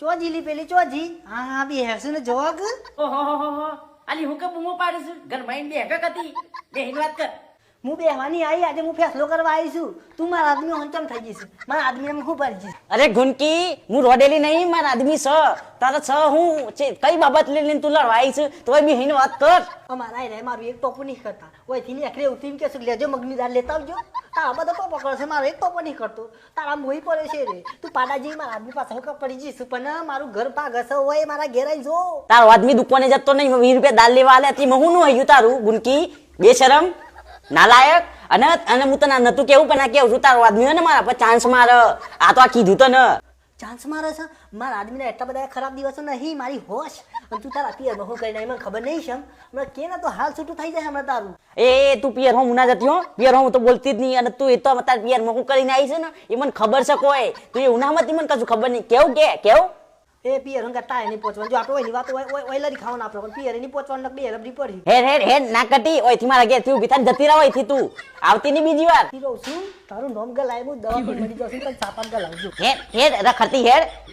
ચોજીલી પેલી ચોજી હા હા બી હેસુ ને જોગ ઓહો આલી હું કે બૂમો પાડીશું ઘર માં બે હતી બેહીન વાત કર હું બેહવાની આવી આજે હું ફેસલો કરવા આવી છું તું મારા આદમી હંચમ થઈ જઈશ મારા આદમી હું પડી જઈશ અરે ઘુનકી હું રોડેલી નહીં મારા આદમી છ તારે છ હું કઈ બાબત લઈને તું લડવા આવી છે તો બી હિન વાત કર અમારા રે મારું એક ટોપું નહીં કરતા ઓયથી ની એકરે ઉઠીને કે શું લેજો મગની દાળ લેતા આવજો તારા બધા ટોપો કરશે મારો એક ટોપો નહીં કરતો તારા મોહી પડે છે રે તું પાડાજી મારા આદમી પાસે હું પડી જઈશ પણ મારું ઘર ભાગ હશે હોય મારા ઘેર આવી જો તારો આદમી દુકાને જતો નહીં 20 રૂપિયા દાલ લેવા આલે તી હું નું હયું તારું ગુનકી બેશરમ નાલાયક અને હું તને નતું કેવું પણ આ કેવું છું તારો આદમી હોય ને મારા પર ચાન્સ માર આ તો આ કીધું તો ને ચાન્સ મારે છે મારા આદમીના એટલા બધા ખરાબ દિવસો નહીં મારી હોશ અને તું તારા પિયરમાં હું કરીને મને ખબર નહીં છે હમણાં કે ને તો હાલ છૂટું થઈ જાય હમણાં તારું એ તું પિયર હું ના જતી હો પિયર હું તો બોલતી જ નહીં અને તું એ તો તાર પિયરમાં હું કરીને આવી છે ને એ મને ખબર છે કોઈ તું એ ઉનામાંથી મને કશું ખબર નહીં કેવું કેવું એ પિયર હંગા ટાય નહીં પહોંચવાનું જો આપણે ઓયની વાત ઓય લડી ખાવાનું આપણે પણ પિયર નહીં પહોંચવાનું બે રબડી પડી હેડ ના કટી ઓયથી મારા ઘેર થી ઉભી થાય જતી રહો ઓયથી તું આવતી નહીં બીજી વાર રહું છું તારું નામ ગલાય હું દવા મળી જશે પણ સાપાન ગલાવજો હેડ રખડતી હેડ